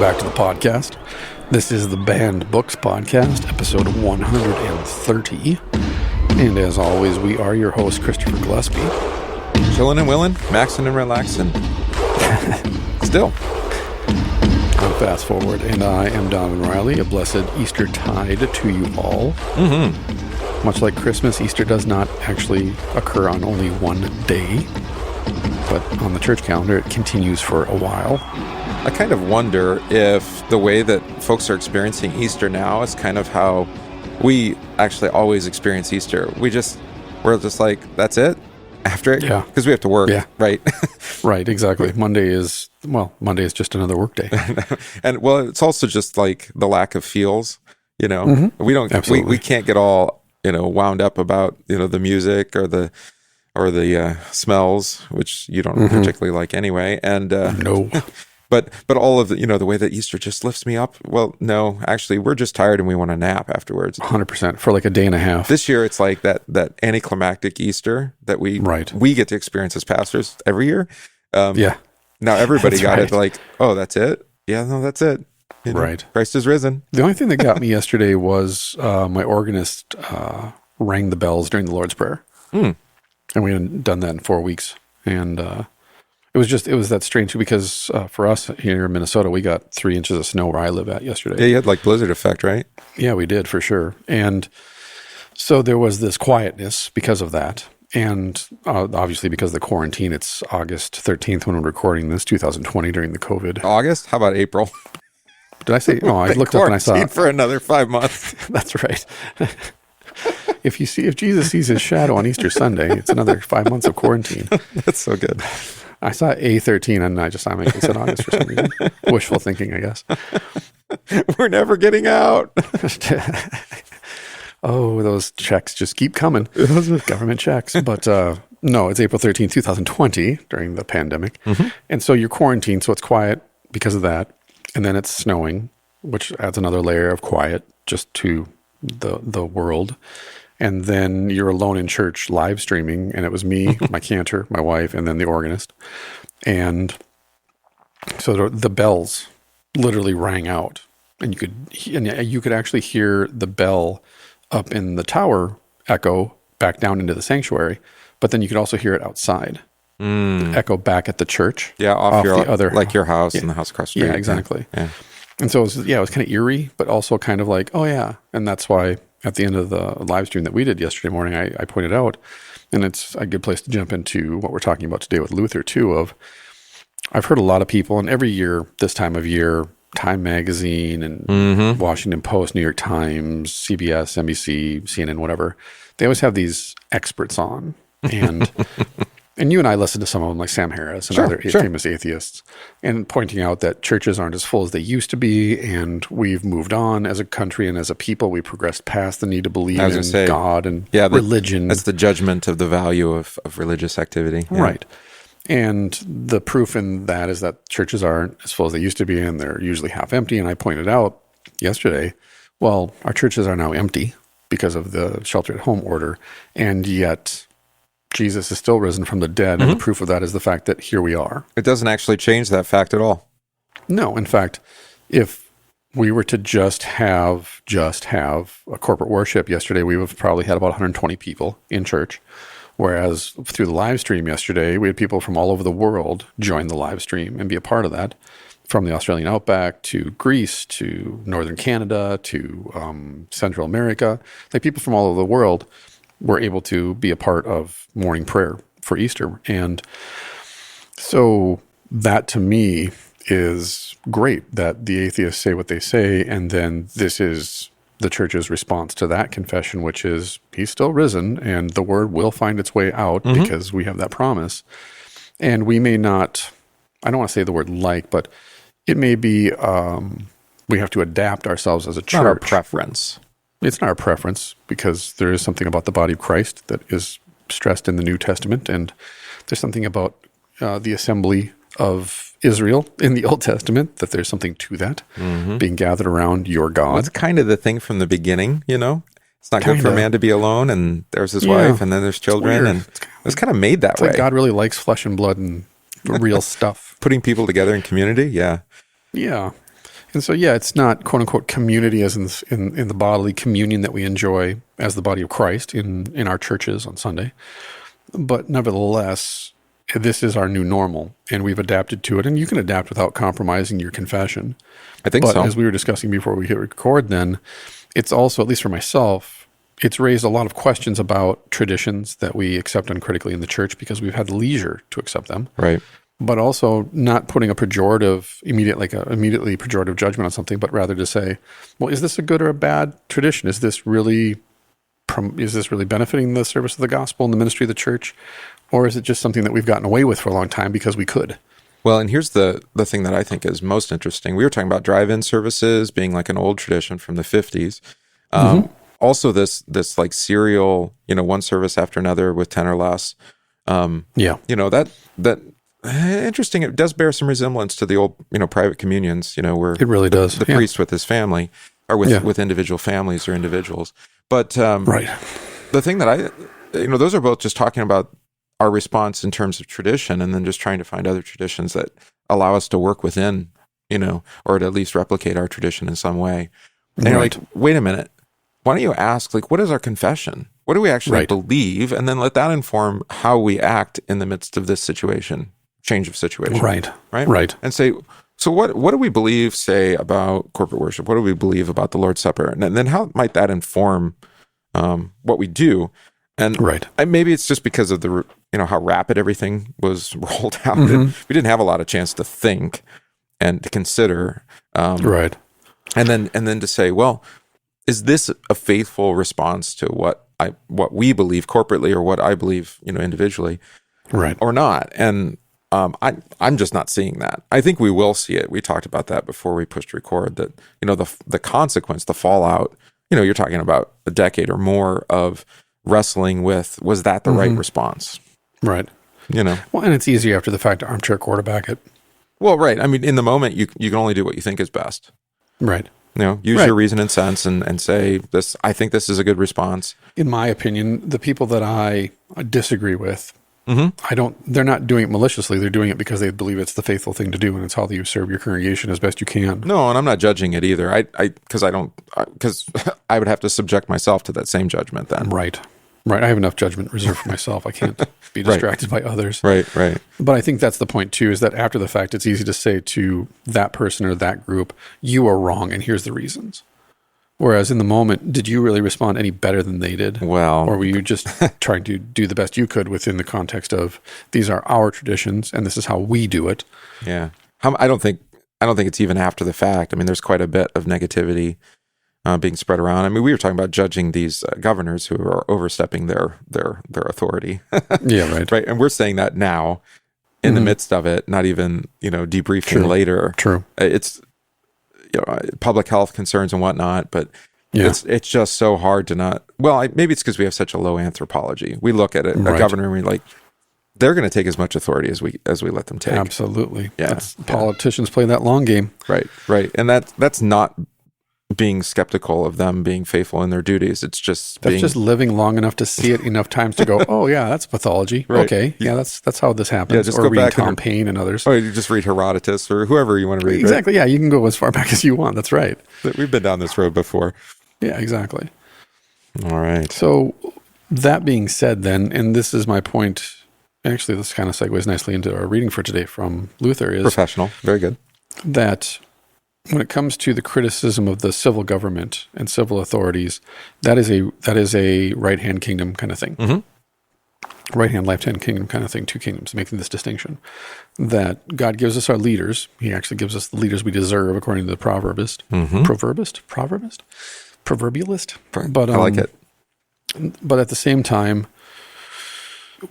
back to the podcast. This is the Banned Books Podcast, episode 130. And as always, we are your host, Christopher Gillespie. Chillin' and willin', maxin' and relaxin'. Still. I'm Fast Forward, and I am Donovan Riley. A blessed Eastertide to you all. Mm-hmm. Much like Christmas, Easter does not actually occur on only one day, but on the church calendar, it continues for a while. I kind of wonder if the way that folks are experiencing Easter now is kind of how we actually always experience Easter. We're just like, that's it? After it? Yeah. Because we have to work, right? Right, exactly. Monday is just another work day. And, well, it's also just like the lack of feels, you know? Mm-hmm. We can't get all, wound up about, the music or the smells, which you don't particularly like anyway. And no. But all of the, the way that Easter just lifts me up. Well, no, actually, we're just tired and we want to nap afterwards. 100% for like a day and a half. This year, it's like that Anticlimactic Easter that we get to experience as pastors every year. Yeah. Now everybody got it like, oh, that's it? Yeah, no, that's it. Right. Christ is risen. The only thing that got me yesterday was my organist rang the bells during the Lord's Prayer. And we hadn't done that in 4 weeks. And it was that strange too, because for us here in Minnesota, we got 3 inches of snow where I live at yesterday. Yeah, you had like blizzard effect, right? Yeah, we did for sure. And so there was this quietness because of that. And obviously because of the quarantine, it's August 13th when we're recording this, 2020 during the COVID. August? How about April? Did I say? No, I looked up and I saw for another 5 months. That's right. If Jesus sees his shadow on Easter Sunday, it's another 5 months of quarantine. That's so good. I saw A13 and I automatically said August for some reason. Wishful thinking, I guess. We're never getting out. Oh, those checks just keep coming. Government checks. But no, it's April 13th, 2020 during the pandemic. Mm-hmm. And so you're quarantined, so it's quiet because of that. And then it's snowing, which adds another layer of quiet just to the world. And then you're alone in church live streaming, and it was me, my cantor, my wife, and then the organist. And so the bells literally rang out, and you could actually hear the bell up in the tower echo back down into the sanctuary, but then you could also hear it outside, echo back at the church. Yeah, off your the other, like your house and the house across the street. Yeah, exactly. Yeah. And so it was kind of eerie, but also kind of like, oh yeah, and that's why. At the end of the live stream that we did yesterday morning, I pointed out, and it's a good place to jump into what we're talking about today with Luther too, I've heard a lot of people, and every year, this time of year, Time Magazine and Washington Post, New York Times, CBS, NBC, CNN, whatever, they always have these experts on. And and you and I listen to some of them like Sam Harris and other famous atheists, and pointing out that churches aren't as full as they used to be, and we've moved on as a country and as a people. We progressed past the need to believe in God and religion. That's the judgment of the value of religious activity. Yeah. Right. And the proof in that is that churches aren't as full as they used to be, and they're usually half empty. And I pointed out yesterday, well, our churches are now empty because of the shelter-at-home order, and yet Jesus is still risen from the dead, and the proof of that is the fact that here we are. It doesn't actually change that fact at all. No, in fact, if we were to just have a corporate worship yesterday, we would have probably had about 120 people in church, whereas through the live stream yesterday, we had people from all over the world join the live stream and be a part of that, from the Australian outback to Greece to northern Canada to Central America. Like people from all over the world were able to be a part of morning prayer for Easter. And so that to me is great that the atheists say what they say, and then this is the church's response to that confession, which is he's still risen and the word will find its way out because we have that promise. And we may not, I don't want to say the word but it may be we have to adapt ourselves as a church. Not our preference. It's not our preference, because there is something about the body of Christ that is stressed in the New Testament, and there's something about the assembly of Israel in the Old Testament, that there's something to that, being gathered around your God. Well, it's kind of the thing from the beginning, It's not good for a man to be alone, and there's his wife, and then there's children, and it's kind of made that way. Like God really likes flesh and blood and real stuff. Putting people together in community, yeah. Yeah. And so, yeah, it's not quote unquote community as in the bodily communion that we enjoy as the body of Christ in our churches on Sunday. But nevertheless, this is our new normal, and we've adapted to it. And you can adapt without compromising your confession. I think so. But as we were discussing before we hit record, then it's also, at least for myself, it's raised a lot of questions about traditions that we accept uncritically in the church because we've had leisure to accept them. Right. But also not putting a pejorative, immediately pejorative judgment on something, but rather to say, well, is this a good or a bad tradition? Is this really benefiting the service of the gospel and the ministry of the church? Or is it just something that we've gotten away with for a long time because we could? Well, and here's the thing that I think is most interesting. We were talking about drive-in services being like an old tradition from the 50s. Also, this like serial, one service after another with 10 or less. That interesting. It does bear some resemblance to the old, private communions, where it really does. The priest with his family or with individual families or individuals. But right. The thing that those are both just talking about our response in terms of tradition, and then just trying to find other traditions that allow us to work within, or to at least replicate our tradition in some way. And you're like, wait a minute, why don't you ask, like, what is our confession? What do we actually believe? And then let that inform how we act in the midst of this situation, change of situation. Right. And say, so what do we believe, say, about corporate worship? What do we believe about the Lord's Supper? And then how might that inform what we do? And maybe it's just because of the how rapid everything was rolled out. We didn't have a lot of chance to think and to consider. And then to say, well, is this a faithful response to what we believe corporately, or what I believe individually, or not? And I'm just not seeing that. I think we will see it. We talked about that before we pushed record. That the consequence, the fallout. You're talking about a decade or more of wrestling with, was that the right response? Right. Well, and it's easy after the fact to armchair quarterback it. Well, right. I mean, in the moment, you can only do what you think is best. Right. Use your reason and sense and say, this. I think this is a good response. In my opinion, the people that I disagree with, they're not doing it maliciously. They're doing it because they believe it's the faithful thing to do, and it's how you serve your congregation as best you can. No, and I'm not judging it either. Because I would have to subject myself to that same judgment then. Right. I have enough judgment reserved for myself. I can't be distracted by others. Right. But I think that's the point too, is that after the fact, it's easy to say to that person or that group, you are wrong, and here's the reasons. Whereas in the moment, did you really respond any better than they did? Well, or were you just trying to do the best you could within the context of, these are our traditions and this is how we do it? Yeah. I don't think it's even after the fact. I mean, there's quite a bit of negativity being spread around. I mean, we were talking about judging these governors who are overstepping their authority. Yeah, right. Right. And we're saying that now in the midst of it, not even, debriefing later. True. It's, public health concerns and whatnot, but it's just so hard to not, maybe it's because we have such a low anthropology. We look at it, a governor, and we're like, they're going to take as much authority as we let them take. Absolutely. Yeah. Politicians play that long game. Right. And that's not being skeptical of them being faithful in their duties. It's just just living long enough to see it enough times to go, oh yeah, that's pathology. Right. Okay, yeah, that's how this happens. Yeah, just or go read back Tom Paine and others. Or you just read Herodotus or whoever you want to read. Exactly. Right? Yeah, you can go as far back as you want. That's right. We've been down this road before. Yeah, exactly. All right. So that being said, then, and this is my point. Actually, this kind of segues nicely into our reading for today from Luther. Is professional, very good. That when it comes to the criticism of the civil government and civil authorities, that is a right-hand kingdom kind of thing. Right-hand, left-hand kingdom kind of thing, two kingdoms, making this distinction. That God gives us our leaders. He actually gives us the leaders we deserve, according to the proverbialist. But, I like it. But at the same time,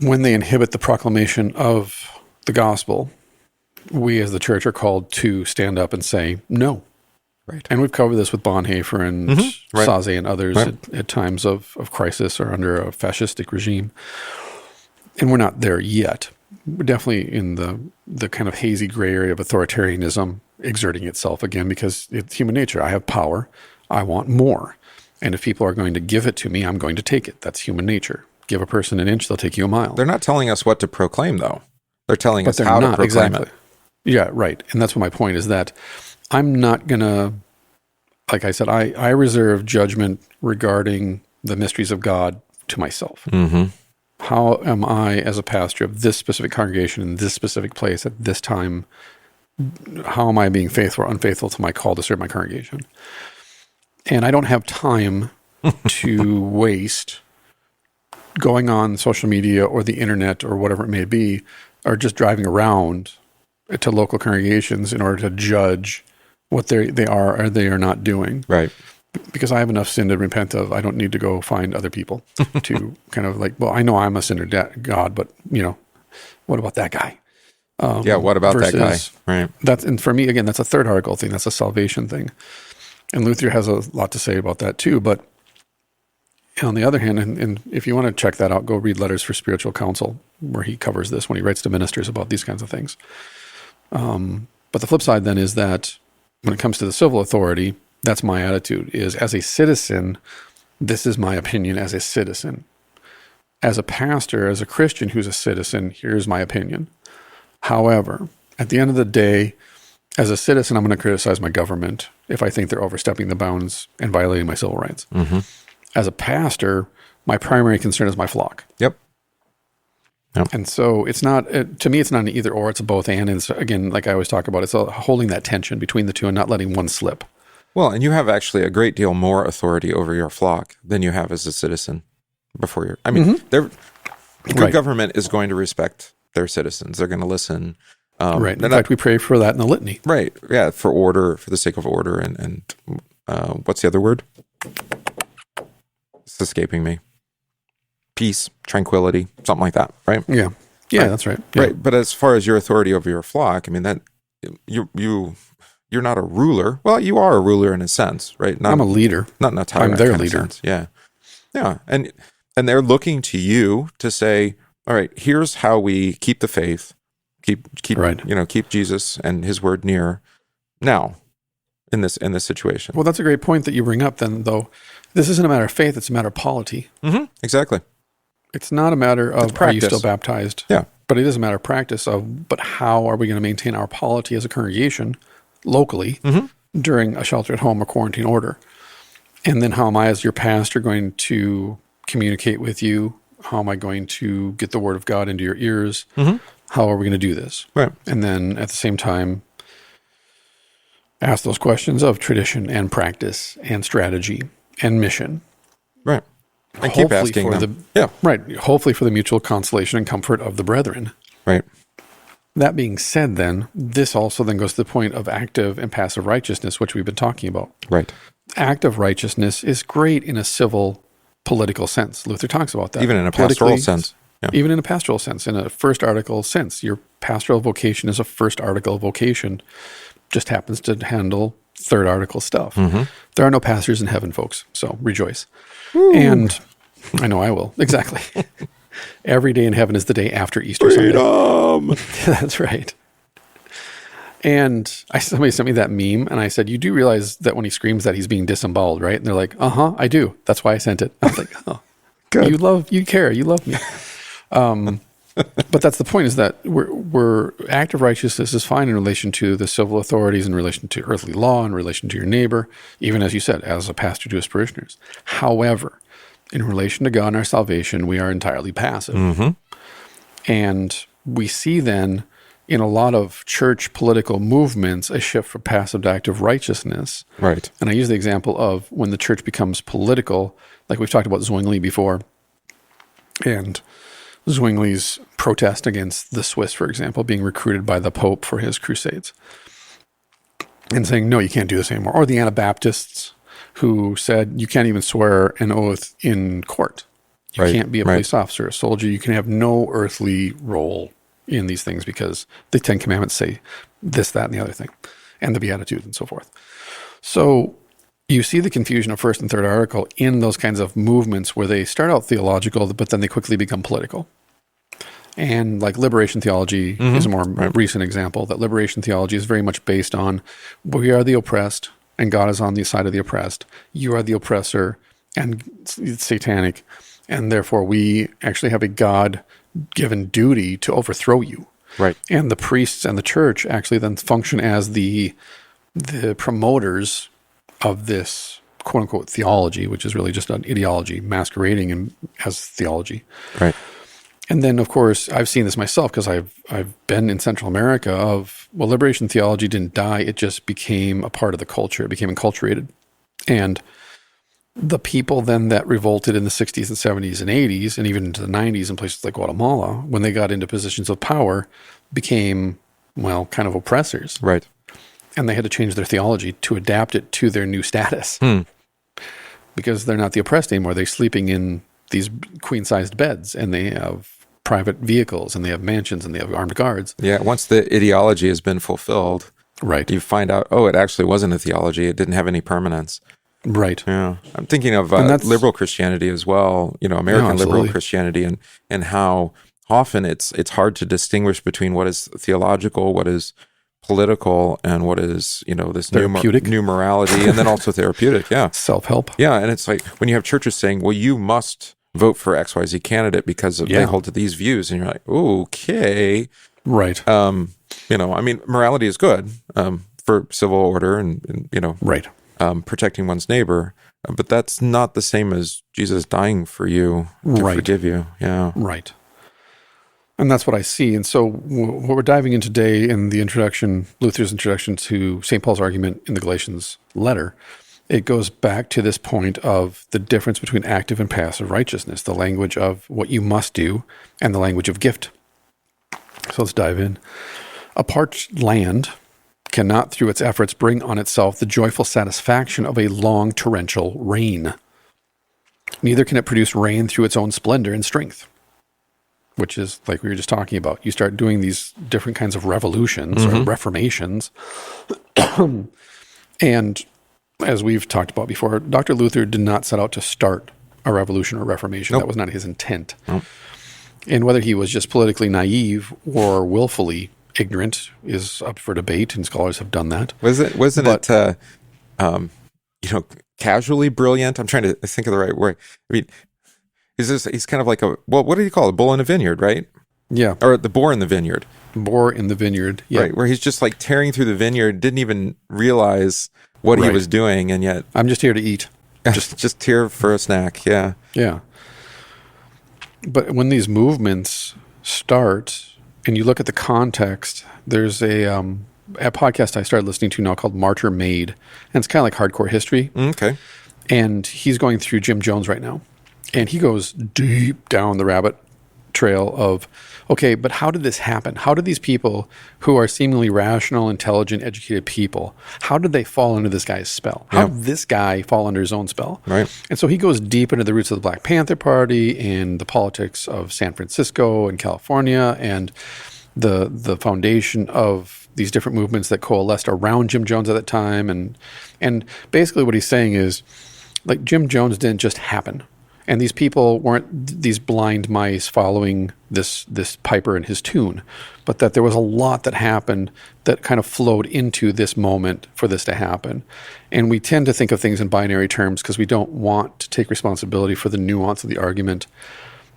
when they inhibit the proclamation of the gospel, we as the church are called to stand up and say no. Right. And we've covered this with Bonhoeffer and Saze and others at times of crisis or under a fascistic regime. And we're not there yet. We're definitely in the kind of hazy gray area of authoritarianism exerting itself again, because it's human nature. I have power. I want more. And if people are going to give it to me, I'm going to take it. That's human nature. Give a person an inch, they'll take you a mile. They're not telling us what to proclaim, though. They're telling us how to proclaim it. Yeah, right. And that's what my point is, that I'm not going to, like I said, I reserve judgment regarding the mysteries of God to myself. Mm-hmm. How am I, as a pastor of this specific congregation in this specific place at this time, how am I being faithful or unfaithful to my call to serve my congregation? And I don't have time to waste going on social media or the internet or whatever it may be, or just driving around to local congregations in order to judge what they are or they are not doing. Right. Because I have enough sin to repent of. I don't need to go find other people to kind of like, well, I know I'm a sinner, God, but what about that guy? What about that guy? Right. And for me, again, that's a third article thing. That's a salvation thing. And Luther has a lot to say about that too. But on the other hand, and if you want to check that out, go read Letters for Spiritual Counsel, where he covers this when he writes to ministers about these kinds of things. But the flip side then is that when it comes to the civil authority, that's my attitude, is as a citizen, this is my opinion as a citizen. As a pastor, as a Christian who's a citizen, here's my opinion. However, at the end of the day, as a citizen, I'm going to criticize my government if I think they're overstepping the bounds and violating my civil rights. Mm-hmm. As a pastor, my primary concern is my flock. Yep. And so it's not, to me, it's not an either or, it's a both and. And it's, again, like I always talk about, it's holding that tension between the two and not letting one slip. Well, and you have actually a great deal more authority over your flock than you have as a citizen before you're, good government is going to respect their citizens. They're going to listen. Right. In fact, we pray for that in the litany. Right. Yeah. For order, for the sake of order. And what's the other word? It's escaping me. Peace, tranquility, something like that. Right. Yeah. Yeah, right. That's right. Yeah. Right. But as far as your authority over your flock, that you're not a ruler. Well, you are a ruler in a sense, right? I'm a leader. Not in a tyrant. I'm their kind of leader. Sense. Yeah. Yeah. And they're looking to you to say, all right, here's how we keep the faith, keep right. Keep Jesus and his word near now in this situation. Well, that's a great point that you bring up then, though. This isn't a matter of faith, it's a matter of polity. Mm-hmm. Exactly. It's not a matter of are you still baptized? Yeah. But it is a matter of practice but how are we going to maintain our polity as a congregation locally during a shelter at home or quarantine order? And then how am I as your pastor going to communicate with you? How am I going to get the word of God into your ears? Mm-hmm. How are we going to do this? Right. And then at the same time, ask those questions of tradition and practice and strategy and mission. Right. And keep asking them. Right. Hopefully for the mutual consolation and comfort of the brethren. Right. That being said, then, this also then goes to the point of active and passive righteousness, which we've been talking about. Right. Active righteousness is great in a civil, political sense. Luther talks about that. Even in a pastoral sense. Yeah. Even in a pastoral sense, in a first article sense. Your pastoral vocation is a first article vocation. Just happens to handle third article stuff. Mm-hmm. There are no pastors in heaven, folks, so rejoice. Woo. And I know I will. Exactly. Every day in heaven is the day after Easter Freedom! Sunday. That's right. And somebody sent me that meme, and I said, you do realize that when he screams that he's being disemboweled, right? And they're like, I do. That's why I sent it. I was like, good. You care. You love me. But that's the point, is that we're active righteousness is fine in relation to the civil authorities, in relation to earthly law, in relation to your neighbor, even as you said, as a pastor to his parishioners. However, in relation to God and our salvation, we are entirely passive. Mm-hmm. And we see then in a lot of church political movements a shift from passive to active righteousness. Right. And I use the example of when the church becomes political, like we've talked about Zwingli before, and Zwingli's protest against the Swiss, for example, being recruited by the Pope for his crusades and saying, no, you can't do this anymore. Or the Anabaptists who said, you can't even swear an oath in court. You can't be a police officer, a soldier. You can have no earthly role in these things because the Ten Commandments say this, that, and the other thing, and the Beatitudes and so forth. So you see the confusion of first and third article in those kinds of movements where they start out theological, but then they quickly become political. And like liberation theology is a more recent example, that liberation theology is very much based on we are the oppressed and God is on the side of the oppressed. You are the oppressor and it's satanic. And therefore we actually have a God-given duty to overthrow you. Right. And the priests and the church actually then function as the the promoters of this quote unquote theology, which is really just an ideology masquerading as theology. Right. And then, of course, I've seen this myself because I've been in Central America liberation theology didn't die. It just became a part of the culture. It became enculturated. And the people then that revolted in the 60s and 70s and 80s and even into the 90s in places like Guatemala, when they got into positions of power, became, kind of oppressors. Right. And they had to change their theology to adapt it to their new status. Because they're not the oppressed anymore. They're sleeping in these queen-sized beds, and they have private vehicles, and they have mansions, and they have armed guards. Yeah, once the ideology has been fulfilled, right, you find out, it actually wasn't a theology. It didn't have any permanence. Right. Yeah. I'm thinking of liberal Christianity as well, American liberal Christianity, and how often it's hard to distinguish between what is theological, what is political, and what is, this new morality, and then also therapeutic. Yeah. Self-help. Yeah. And it's like when you have churches saying, well, you must vote for XYZ candidate because they hold to these views, and you're like, okay. Right. Morality is good for civil order and right. Protecting one's neighbor, but that's not the same as Jesus dying for you to forgive you. Yeah. Right. And that's what I see. And so what we're diving in today in the introduction, Luther's introduction to St. Paul's argument in the Galatians letter, it goes back to this point of the difference between active and passive righteousness, the language of what you must do and the language of gift. So let's dive in. A parched land cannot through its efforts bring on itself the joyful satisfaction of a long torrential rain. Neither can it produce rain through its own splendor and strength, which is like we were just talking about. You start doing these different kinds of revolutions or reformations. And as we've talked about before, Dr. Luther did not set out to start a revolution or reformation. Nope. That was not his intent. Nope. And whether he was just politically naive or willfully ignorant is up for debate, and scholars have done that. Wasn't it casually brilliant? I'm trying to think of the right word. I mean, he's kind of like what do you call it? A bull in a vineyard, right? Yeah. Or the boar in the vineyard. Boar in the vineyard. Yeah. Right, where he's just like tearing through the vineyard, didn't even realize what he was doing, and yet I'm just here to eat. Just here for a snack. Yeah. Yeah. But when these movements start, and you look at the context, there's a podcast I started listening to now called Martyr Made, and it's kind of like hardcore history. Okay. And he's going through Jim Jones right now, and he goes deep down the rabbit trail of, okay, but how did this happen? How did these people who are seemingly rational, intelligent, educated people, how did they fall under this guy's spell? How did this guy fall under his own spell? Right. And so he goes deep into the roots of the Black Panther Party and the politics of San Francisco and California and the foundation of these different movements that coalesced around Jim Jones at that time. And basically what he's saying is, like, Jim Jones didn't just happen. And these people weren't these blind mice following this piper and his tune, but that there was a lot that happened that kind of flowed into this moment for this to happen. And we tend to think of things in binary terms because we don't want to take responsibility for the nuance of the argument.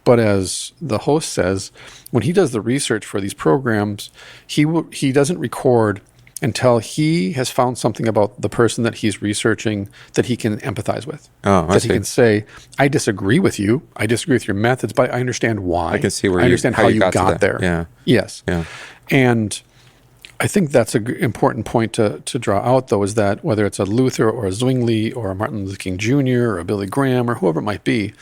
But as the host says, when he does the research for these programs, he doesn't record until he has found something about the person that he's researching that he can empathize with. Oh, I see. He can say, I disagree with you. I disagree with your methods, but I understand why. I can see I understand how you got there. Yeah. Yes. Yeah. And I think that's an important point to draw out, though, is that whether it's a Luther or a Zwingli or a Martin Luther King Jr. or a Billy Graham or whoever it might be,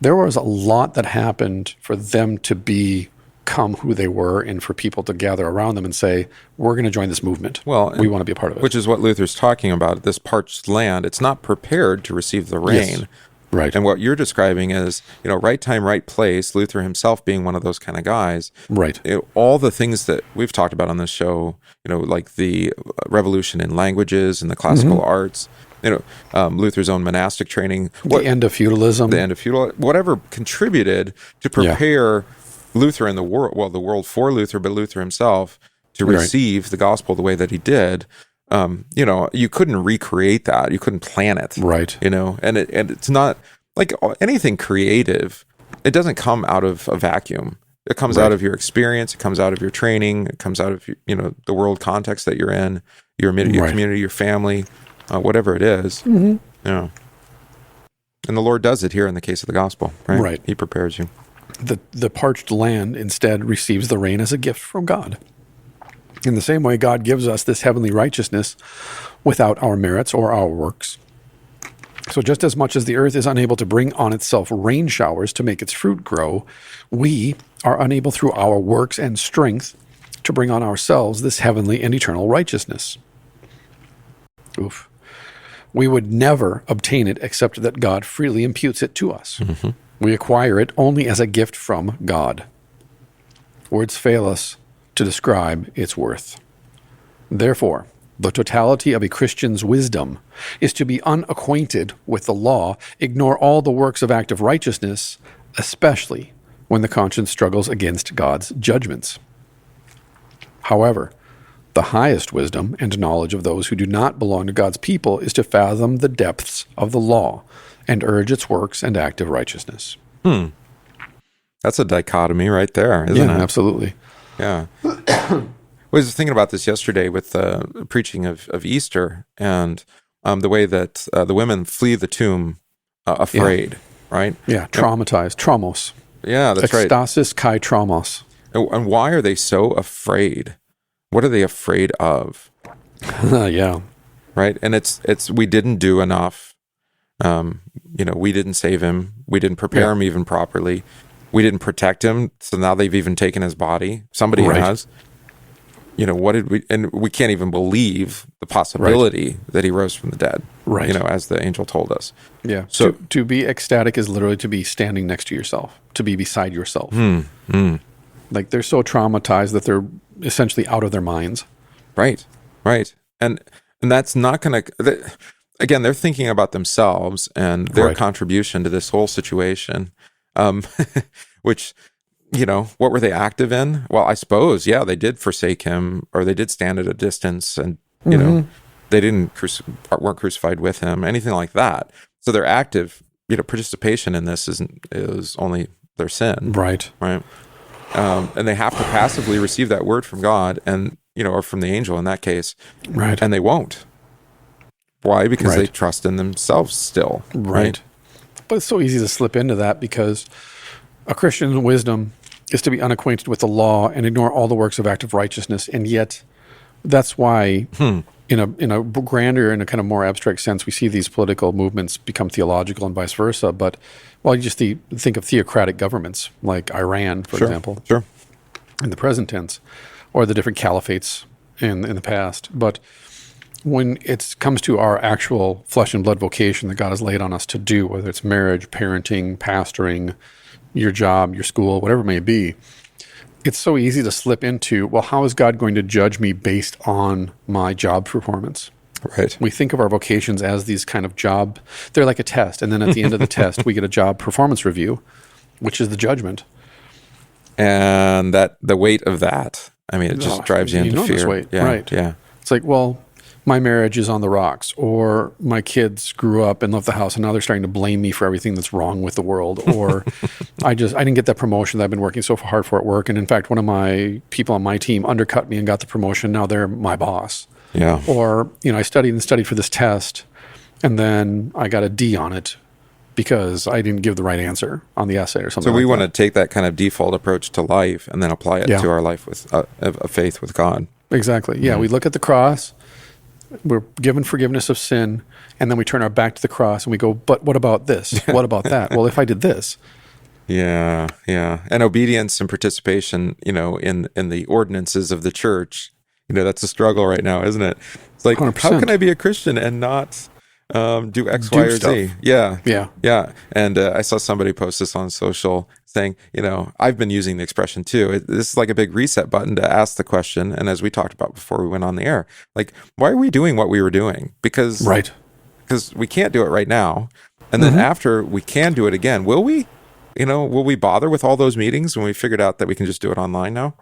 there was a lot that happened for them to become who they were and for people to gather around them and say, we're going to join this movement. Well, we want to be a part of it. Which is what Luther's talking about, this parched land. It's not prepared to receive the rain. Yes. Right. And what you're describing is, right time, right place, Luther himself being one of those kind of guys. Right. All the things that we've talked about on this show, like the revolution in languages and the classical arts, Luther's own monastic training. The end of feudalism. Whatever contributed to prepare Luther and the world for Luther, but Luther himself to receive the gospel the way that he did. You couldn't recreate that. You couldn't plan it. Right. And it's not like anything creative. It doesn't come out of a vacuum. It comes out of your experience. It comes out of your training. It comes out of, the world context that you're in, your immediate community, your family, whatever it is. Mm-hmm. Yeah. And the Lord does it here in the case of the gospel, right? Right. He prepares you. The parched land instead receives the rain as a gift from God. In the same way, God gives us this heavenly righteousness without our merits or our works. So just as much as the earth is unable to bring on itself rain showers to make its fruit grow, we are unable through our works and strength to bring on ourselves this heavenly and eternal righteousness. Oof. We would never obtain it except that God freely imputes it to us. Mm-hmm. We acquire it only as a gift from God. Words fail us to describe its worth. Therefore, the totality of a Christian's wisdom is to be unacquainted with the law, ignore all the works of active righteousness, especially when the conscience struggles against God's judgments. However, the highest wisdom and knowledge of those who do not belong to God's people is to fathom the depths of the law and urge its works and active righteousness. That's a dichotomy right there, isn't it? Absolutely. Yeah. I was thinking about this yesterday with the preaching of Easter and the way that the women flee the tomb afraid, right? Yeah, traumatized. Traumos. Yeah, that's right. Ekstasis kai traumos. And why are they so afraid? What are they afraid of? Yeah. Right? And it's we didn't do enough. We didn't save him. We didn't prepare him even properly. We didn't protect him, so now they've even taken his body. Somebody has. What did we... And we can't even believe the possibility that he rose from the dead. Right. As the angel told us. Yeah. So to be ecstatic is literally to be standing next to yourself, to be beside yourself. Like they're so traumatized that they're essentially out of their minds. Right. And that's not going to... Again, they're thinking about themselves and their contribution to this whole situation. Which, what were they active in? Well, I suppose, they did forsake him, or they did stand at a distance, and they weren't crucified with him, anything like that. So their active, participation in this is only their sin, right? And they have to passively receive that word from God, and or from the angel in that case, right? And they won't. Why? Because they trust in themselves still, right? But it's so easy to slip into that because a Christian's wisdom is to be unacquainted with the law and ignore all the works of active righteousness. And yet that's why in a grander and a kind of more abstract sense, we see these political movements become theological and vice versa. But, you just think of theocratic governments like Iran, for example, in the present tense, or the different caliphates in the past. But when it comes to our actual flesh and blood vocation that God has laid on us to do, whether it's marriage, parenting, pastoring, your job, your school, whatever it may be, it's so easy to slip into, how is God going to judge me based on my job performance? Right. We think of our vocations as these kind of job, they're like a test. And then at the end of the test, we get a job performance review, which is the judgment. And the weight of that, it just drives you into fear. Weight. Yeah. It's like, my marriage is on the rocks, or my kids grew up and left the house and now they're starting to blame me for everything that's wrong with the world, or I didn't get that promotion that I've been working so hard for at work. And in fact, one of my people on my team undercut me and got the promotion. Now they're my boss. Yeah. Or, I studied for this test and then I got a D on it because I didn't give the right answer on the essay or something. So we want to take that kind of default approach to life and then apply it to our life with a faith with God. Exactly. Yeah. We look at the cross. We're given forgiveness of sin, and then we turn our back to the cross and we go, but what about this? What about that? Well, if I did this. Yeah. And obedience and participation, in the ordinances of the church, that's a struggle right now, isn't it? It's like, 100%. How can I be a Christian and not do X, Y, or Z? Yeah. And I saw somebody post this on social saying, I've been using the expression too. This is like a big reset button to ask the question. And as we talked about before we went on the air, like, why are we doing what we were doing? Because we can't do it right now. And then after we can do it again, will we? Will we bother with all those meetings when we figured out that we can just do it online now?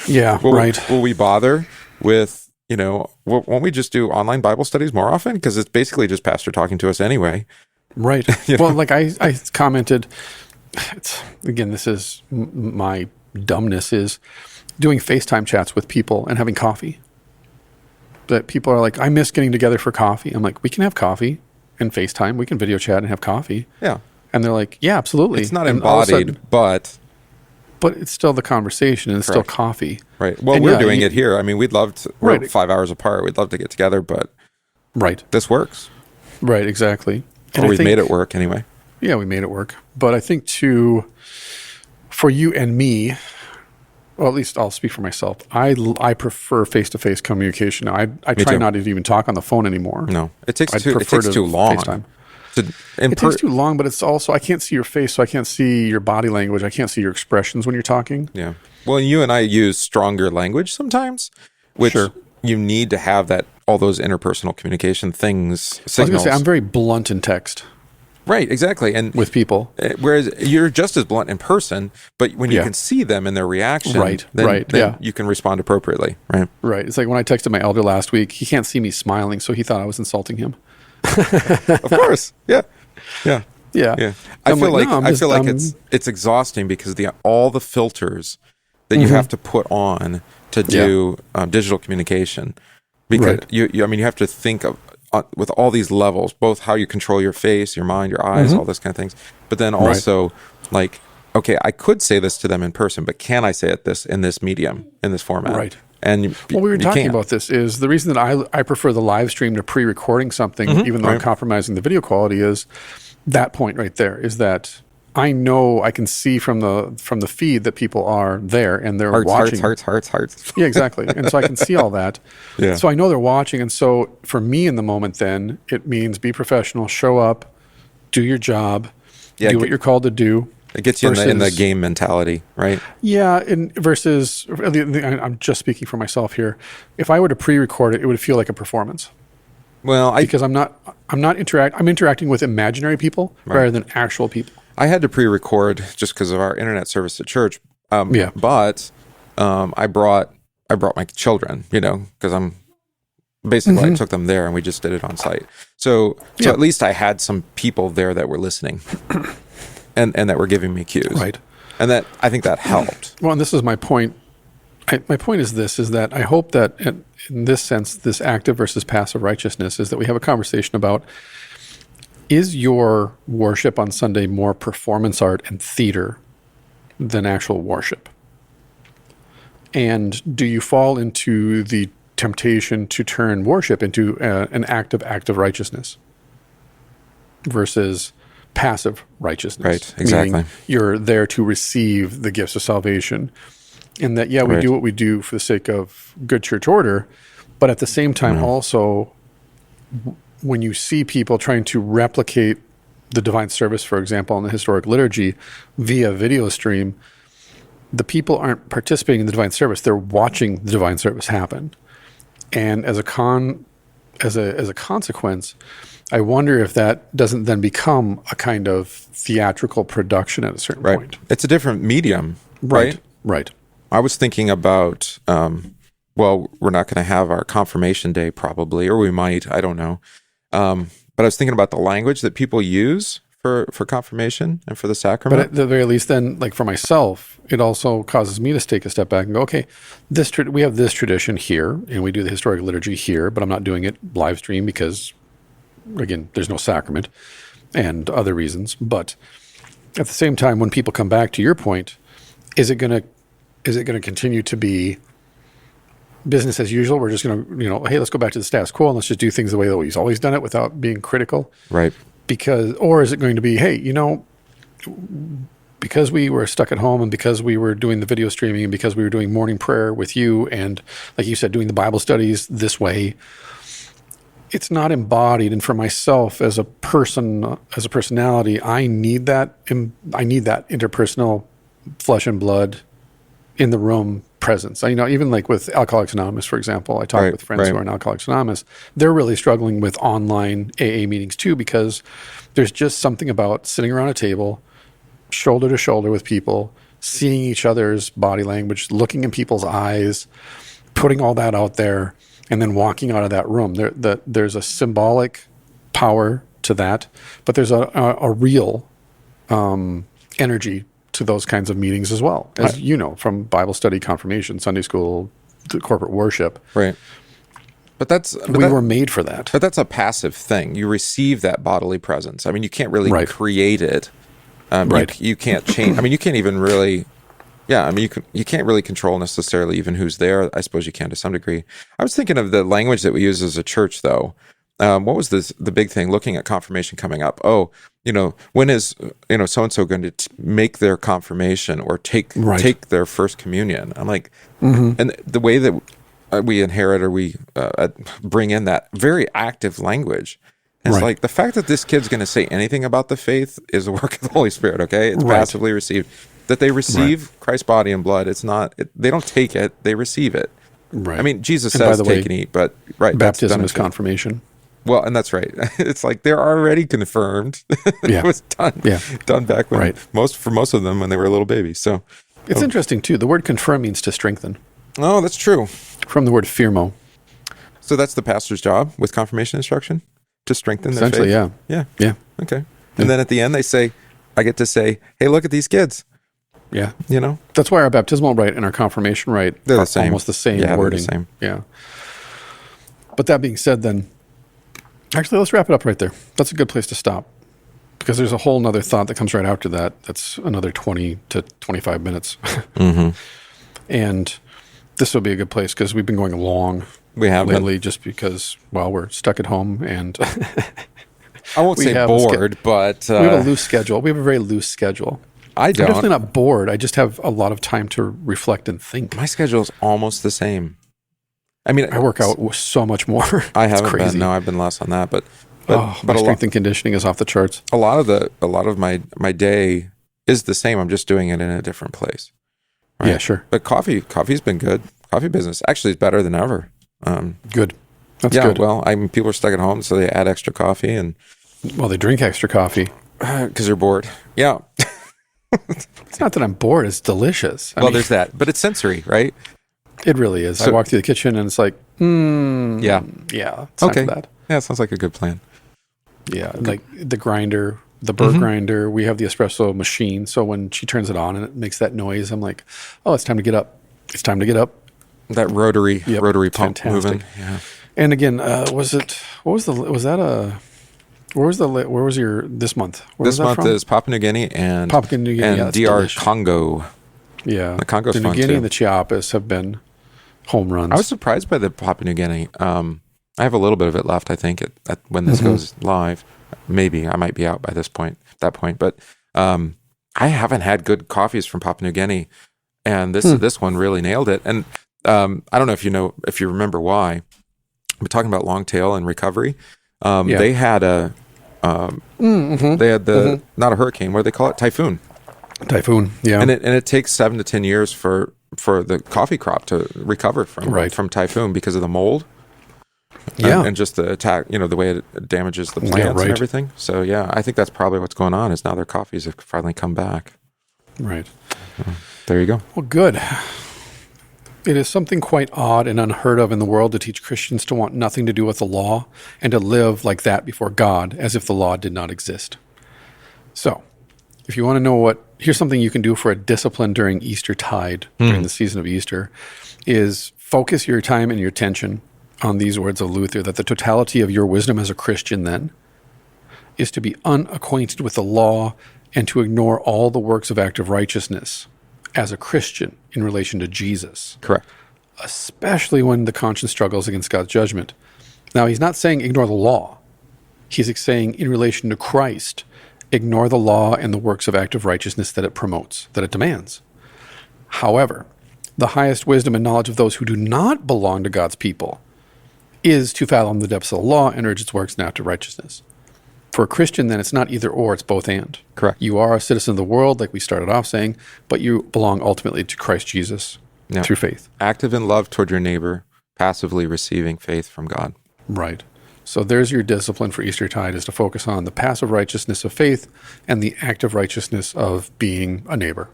Yeah, Will we bother with, won't we just do online Bible studies more often? Because it's basically just pastor talking to us anyway. Right. Well, like I commented again, this is my dumbness, is doing FaceTime chats with people and having coffee. That people are like, I miss getting together for coffee. I'm like, we can have coffee and FaceTime. We can video chat and have coffee. Yeah. And they're like, yeah, absolutely. It's not and embodied, but it's still the conversation, and it's still coffee. Right. Well, and we're doing it here. I mean, we'd love to, we're Right. 5 hours apart. We'd love to get together, but Right. this works. Right, exactly. Or we've made it work anyway. Yeah, we made it work. But I think for you and me, well, at least I'll speak for myself. I prefer face-to-face communication. I try too. not to even talk on the phone anymore. No, it takes too long. FaceTime. It takes too long, but it's also, I can't see your face, so I can't see your body language. I can't see your expressions when you're talking. Yeah. Well, you and I use stronger language sometimes, which you need to have all those interpersonal communication things, signals. I was going to say, I'm very blunt in text. Right, exactly. And with people. Whereas you're just as blunt in person, but when you can see them and their reaction, then you can respond appropriately. Right. Right. It's like when I texted my elder last week, he can't see me smiling, so he thought I was insulting him. Of course. Yeah. Yeah. Yeah. Yeah. I feel like it's exhausting because all the filters that you have to put on to do digital communication, because you have to think of with all these levels, both how you control your face, your mind, your eyes, all those kind of things, but then also like, okay, I could say this to them in person, but can I say it in this medium, in this format? Right. And we were talking about this is the reason that I prefer the live stream to pre-recording something, even though I'm compromising the video quality, is that point right there, is that I know I can see from the feed that people are there and they're watching. Hearts. Yeah, exactly. And so I can see all that. Yeah. So I know they're watching. And so for me in the moment, then it means be professional, show up, do your job, do what you're called to do. It gets you in the game mentality, right? Yeah, and versus, I'm just speaking for myself here. If I were to pre-record it, it would feel like a performance. Well, because I'm interacting with imaginary people rather than actual people. I had to pre-record just because of our internet service at church. But I brought my children, because I'm basically I took them there and we just did it on site. So at least I had some people there that were listening. And that were giving me cues. Right. And I think that helped. Well, and this is my point. My point is that I hope that in this sense, this active versus passive righteousness is that we have a conversation about, is your worship on Sunday more performance art and theater than actual worship? And do you fall into the temptation to turn worship into an act of righteousness versus passive righteousness? Right, exactly. Meaning you're there to receive the gifts of salvation. And that, we do what we do for the sake of good church order, but at the same time also, when you see people trying to replicate the divine service, for example, in the historic liturgy via video stream, the people aren't participating in the divine service. They're watching the divine service happen. And as a consequence, I wonder if that doesn't then become a kind of theatrical production at a certain point. It's a different medium, right? Right. I was thinking about, we're not going to have our confirmation day probably, or we might, I don't know. But I was thinking about the language that people use for confirmation and for the sacrament. But at the very least then, like for myself, it also causes me to take a step back and go, okay, we have this tradition here, and we do the historic liturgy here, but I'm not doing it live stream because, again, there's no sacrament and other reasons. But at the same time, when people come back to your point, is it going to continue to be business as usual? We're just going to, hey, let's go back to the status quo and let's just do things the way that we've always done it without being critical. Right. Or is it going to be, hey, because we were stuck at home and because we were doing the video streaming and because we were doing morning prayer with you and, like you said, doing the Bible studies this way, it's not embodied. And for myself as a person, as a personality, I need that interpersonal flesh and blood in the room presence. Even like with Alcoholics Anonymous, for example, I talk with friends who are in Alcoholics Anonymous. They're really struggling with online AA meetings too, because there's just something about sitting around a table, shoulder to shoulder with people, seeing each other's body language, looking in people's eyes, putting all that out there, and then walking out of that room. There's a symbolic power to that, but there's a real energy to those kinds of meetings as well, as you know, from Bible study, confirmation, Sunday school, to corporate worship. Right. But we were made for that. But that's a passive thing. You receive that bodily presence. I mean, you can't really create it. You can't change. I mean, you can't even really. Yeah, I mean, you can't really control necessarily even who's there. I suppose you can to some degree. I was thinking of the language that we use as a church, though. What was the big thing? Looking at confirmation coming up. Oh, when is so and so going to make their confirmation or take their first communion? I'm like, and the way that we inherit or we bring in that very active language. It's like the fact that this kid's going to say anything about the faith is a work of the Holy Spirit. Okay, it's passively received. That they receive Christ's body and blood. It's not. They don't take it. They receive it. Right. I mean, Jesus says, "Take and eat," but baptism is confirmation. Well, and that's right. It's like they're already confirmed. It was done. Yeah. Done back when for most of them when they were little babies. So it's interesting too. The word confirm means to strengthen. Oh, that's true. From the word firmo. So that's the pastor's job with confirmation instruction, to strengthen their faith. Essentially, yeah. Okay. And then at the end, I get to say, "Hey, look at these kids." Yeah. That's why our baptismal rite and our confirmation rite are almost the same wording. They're the same. Yeah. But that being said, then, actually, let's wrap it up right there. That's a good place to stop, because there's a whole nother thought that comes right after that. That's another 20 to 25 minutes. And this will be a good place because we've been going long lately just because, we're stuck at home and I won't say bored, but we have a loose schedule. We have a very loose schedule. I don't. I'm definitely not bored. I just have a lot of time to reflect and think. My schedule is almost the same. I mean, I work out so much more. I haven't been. No, I've been less on that. But my strength and conditioning is off the charts. A lot of my day is the same. I'm just doing it in a different place. Right? Yeah, sure. But coffee's been good. Coffee business actually is better than ever. Good. That's good. Well, I mean, people are stuck at home, so they add extra coffee they drink extra coffee because they're bored. Yeah. It's not that I'm bored. It's delicious. I mean, there's that, but it's sensory, right? It really is. So, I walk through the kitchen and it's like, yeah. It's okay. That. Yeah, it sounds like a good plan. Yeah, like the grinder, the burr grinder. We have the espresso machine, so when she turns it on and it makes that noise, I'm like, oh, it's time to get up. It's time to get up. That rotary pump moving. Yeah. And again, where was your this month? This month is Papua New Guinea and DR delicious. Congo. Yeah. The Congo's fun New Guinea too. and the Chiapas have been home runs. I was surprised by the Papua New Guinea. I have a little bit of it left, I think, when this goes live. Maybe I might be out by that point. But I haven't had good coffees from Papua New Guinea, and this one really nailed it. And I don't know if you remember why. We're talking about long tail and recovery. They had not a hurricane. What do they call it? Typhoon. Yeah. And it takes 7 to 10 years for the coffee crop to recover from typhoon because of the mold. Yeah. And just the attack, the way it damages the plants and everything. So I think that's probably what's going on is now their coffees have finally come back. Right. There you go. Well, good. It is something quite odd and unheard of in the world to teach Christians to want nothing to do with the law and to live like that before God as if the law did not exist. So, if you want to know here's something you can do for a discipline during Eastertide, during the season of Easter, is focus your time and your attention on these words of Luther, that the totality of your wisdom as a Christian then is to be unacquainted with the law and to ignore all the works of active righteousness as a Christian in relation to Jesus. Correct. Especially when the conscience struggles against God's judgment. Now, he's not saying ignore the law. He's saying in relation to Christ, ignore the law and the works of active righteousness that it promotes, that it demands. However, the highest wisdom and knowledge of those who do not belong to God's people is to fathom the depths of the law and urge its works and active righteousness. For a Christian, then, it's not either or, it's both and. Correct. You are a citizen of the world, like we started off saying, but you belong ultimately to Christ Jesus through faith. Active in love toward your neighbor, passively receiving faith from God. Right. So there's your discipline for Eastertide, is to focus on the passive righteousness of faith and the active righteousness of being a neighbor.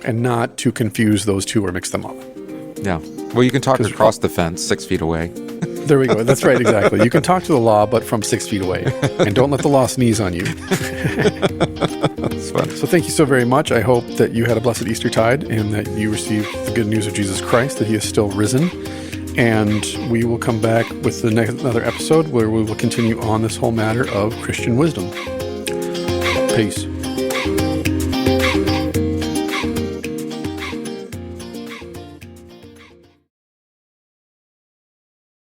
And not to confuse those two or mix them up. Yeah. Well, you can talk across the fence 6 feet away. There we go. That's right, exactly. You can talk to the law, but from 6 feet away. And don't let the law sneeze on you. It's fun. So thank you so very much. I hope that you had a blessed Eastertide and that you received the good news of Jesus Christ, that he is still risen. And we will come back with another episode where we will continue on this whole matter of Christian wisdom. Peace.